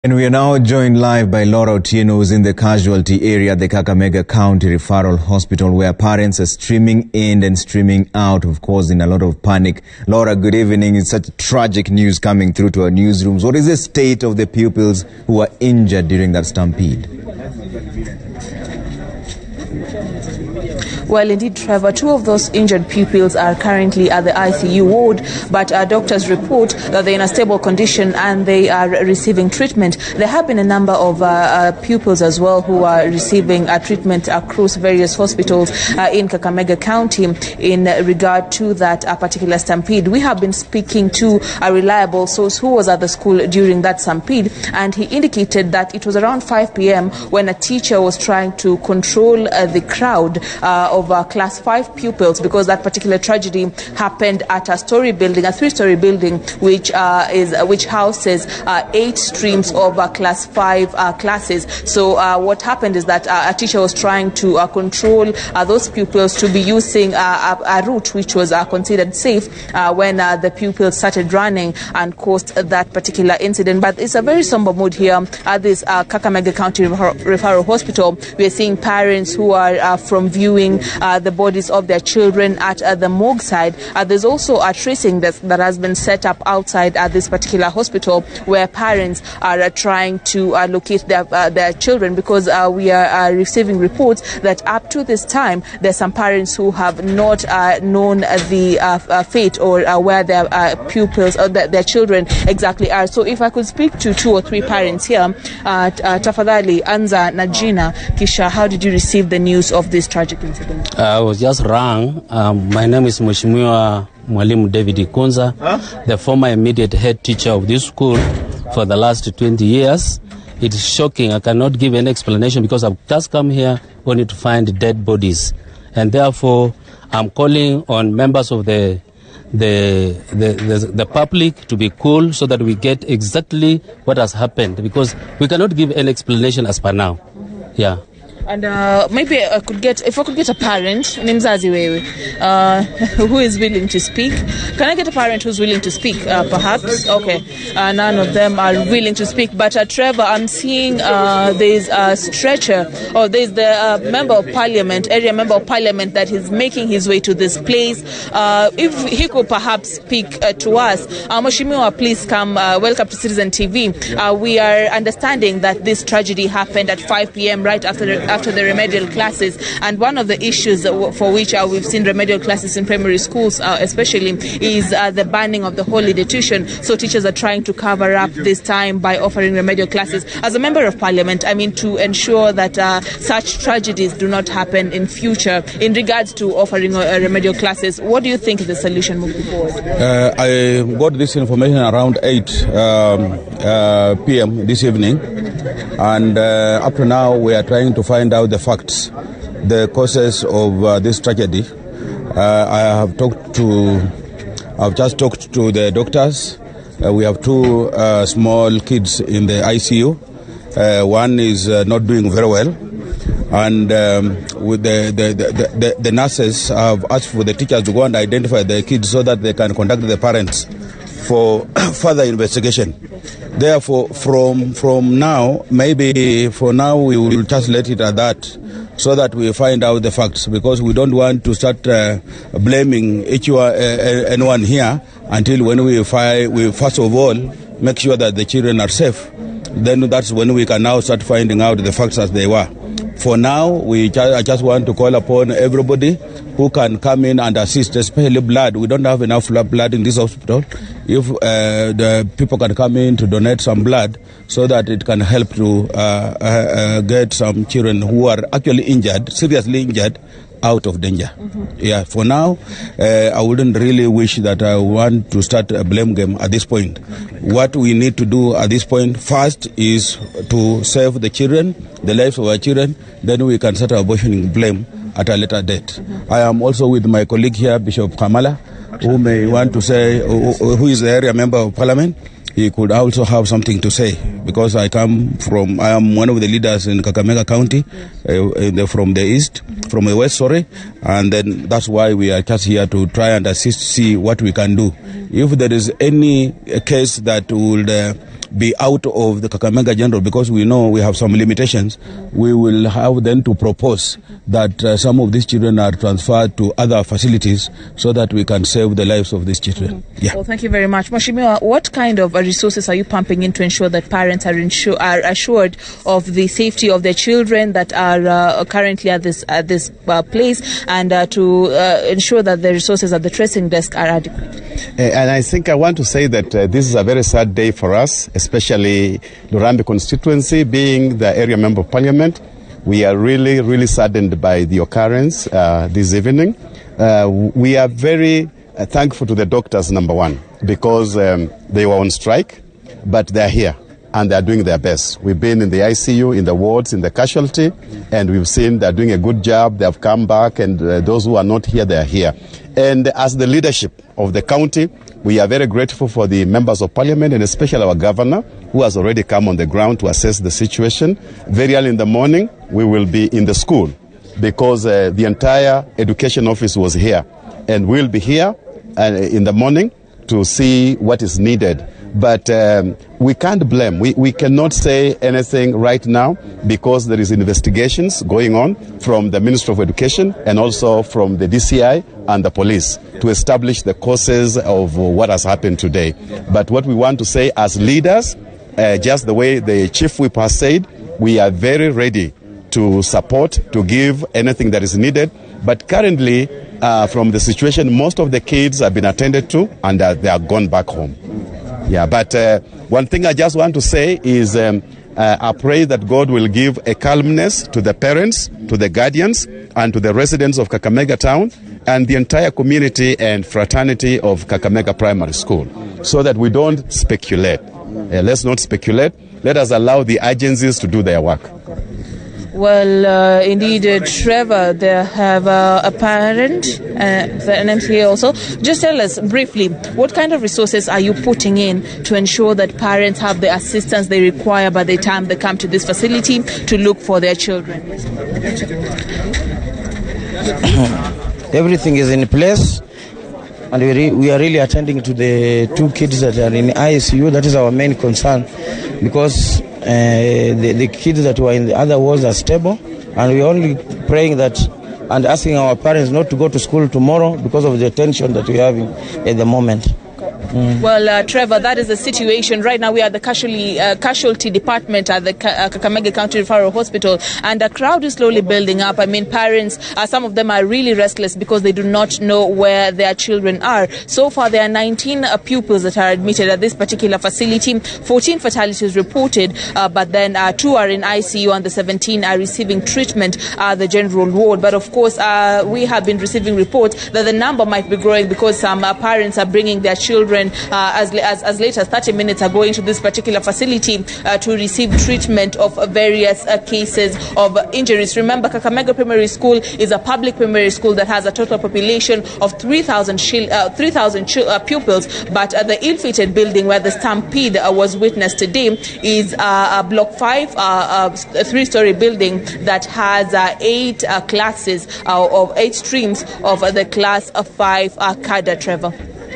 And we are now joined live by Laura Otieno, who's in the casualty area at the Kakamega County Referral Hospital, where parents are streaming in and streaming out, of course, in a lot of panic. Laura, good evening. It's such tragic news coming through to our newsrooms. What is the state of the pupils who were injured during that stampede? Well, indeed, Trevor, 2 of those injured pupils are currently at the ICU ward, but doctors report that they're in a stable condition and they are receiving treatment. There have been a number of pupils as well who are receiving treatment across various hospitals in Kakamega County in regard to that particular stampede. We have been speaking to a reliable source who was at the school during that stampede, and he indicated that it was around 5 p.m. when a teacher was trying to control the crowd of class 5 pupils, because that particular tragedy happened at a 3-story building, which houses 8 streams of class 5 classes. So what happened is that a teacher was trying to control those pupils to be using a route which was considered safe when the pupils started running and caused that particular incident. But it's a very somber mood here at this Kakamega County Referral Hospital. We are seeing parents who are from viewing the bodies of their children at the morgue side. There's also a tracing that has been set up outside this particular hospital, where parents are trying to locate their children, because we are receiving reports that up to this time there's some parents who have not known the fate or where their pupils or their children exactly are. So if I could speak to 2 or 3 parents here, tafadhali anza na jina, kisha how did you receive the news of this tragic incident? I was just rang. My name is Mheshimiwa Mwalimu David Ikunza, the former immediate head teacher of this school for the last 20 years. It is shocking. I cannot give any explanation because I've just come here only to find dead bodies. And therefore, I'm calling on members of the public to be cool so that we get exactly what has happened, because we cannot give any explanation as per now. Yeah. And maybe if I could get a parent, Nimzazi Wewe, who is willing to speak. Can I get a parent who's willing to speak, perhaps? Okay. None of them are willing to speak. But Trevor, I'm seeing there's a stretcher, or there's the member of parliament, area member of parliament, that is making his way to this place. If he could perhaps speak to us. Mheshimiwa, please come. Welcome to Citizen TV. We are understanding that this tragedy happened at 5 p.m. right after the remedial classes, and one of the issues for which we've seen remedial classes in primary schools especially is the banning of the holiday tuition. So teachers are trying to cover up this time by offering remedial classes. As a member of parliament, I mean, to ensure that such tragedies do not happen in future, in regards to offering remedial classes, what do you think is the solution moving forward? I got this information around 8 p.m. this evening, and up to now we are trying to find out the facts, the causes of this tragedy. I've just talked to the doctors. We have 2 small kids in the ICU. One is not doing very well, and with the nurses have asked for the teachers to go and identify the kids so that they can contact the parents for further investigation. Therefore, from now, maybe for now we will just let it at that, so that we find out the facts, because we don't want to start blaming anyone here until when we first of all make sure that the children are safe. Then that's when we can now start finding out the facts as they were. For now, I just want to call upon everybody who can come in and assist, especially blood. We don't have enough blood in this hospital. If the people can come in to donate some blood, so that it can help to get some children who are actually injured, seriously injured, out of danger. Yeah, for now, I wouldn't really wish that I want to start a blame game at this point. What we need to do at this point first is to save the children, the lives of our children, then we can start abortioning blame at a later date. I am also with my colleague here, Bishop Kamala, who may want to say, who is the area member of parliament. He could also have something to say, because I am one of the leaders in Kakamega County, from the west, and then that's why we are just here to try and assist, see what we can do. If there is any case that would be out of the Kakamega General, because we know we have some limitations. We will have then to propose that some of these children are transferred to other facilities so that we can save the lives of these children. Mm-hmm. Yeah. Well, thank you very much. Mheshimiwa, what kind of resources are you pumping in to ensure that parents are assured of the safety of their children that are currently at this place, and to ensure that the resources at the tracing desk are adequate? And I think I want to say that this is a very sad day for us, especially Lurambi constituency, being the area member of parliament. We are really, really saddened by the occurrence this evening. We are very thankful to the doctors, number one, because they were on strike, but they're here and they're doing their best. We've been in the ICU, in the wards, in the casualty, and we've seen they're doing a good job. They have come back, and those who are not here, they're here. And as the leadership of the county, we are very grateful for the members of parliament, and especially our governor, who has already come on the ground to assess the situation. Very early in the morning, we will be in the school, because the entire education office was here, and we'll be here in the morning to see what is needed. But we can't blame. We cannot say anything right now, because there is investigations going on from the Ministry of Education and also from the DCI and the police to establish the causes of what has happened today. But what we want to say as leaders, just the way the Chief Whip has said, we are very ready to support, to give anything that is needed. But currently, from the situation, most of the kids have been attended to, and they are gone back home. Yeah, but one thing I just want to say is I pray that God will give a calmness to the parents, to the guardians, and to the residents of Kakamega Town and the entire community and fraternity of Kakamega Primary School, so that we don't speculate. Let's not speculate. Let us allow the agencies to do their work. Well, indeed, Trevor, they have a parent, an MCA also. Just tell us briefly, what kind of resources are you putting in to ensure that parents have the assistance they require by the time they come to this facility to look for their children? Everything is in place, and we are really attending to the two kids that are in ICU. That is our main concern, because the kids that were in the other wards are stable, and we're only praying that and asking our parents not to go to school tomorrow because of the tension that we're having at the moment. Well, Trevor, that is the situation. Right now we are at the casualty department at the Kakamega County Referral Hospital, and a crowd is slowly building up. I mean, parents, some of them are really restless because they do not know where their children are. So far, there are 19 pupils that are admitted at this particular facility. 14 fatalities reported, but then 2 are in ICU and the 17 are receiving treatment at the general ward. But of course, we have been receiving reports that the number might be growing because some parents are bringing their children as late as 30 minutes are going to this particular facility to receive treatment of various cases of injuries. Remember, Kakamega Primary School is a public primary school that has a total population of 3,000 pupils, but the ill-fated building where the stampede was witnessed today is a Block 5, a 3-story building that has 8 classes of 8 streams of the Class 5 cadre, Trevor.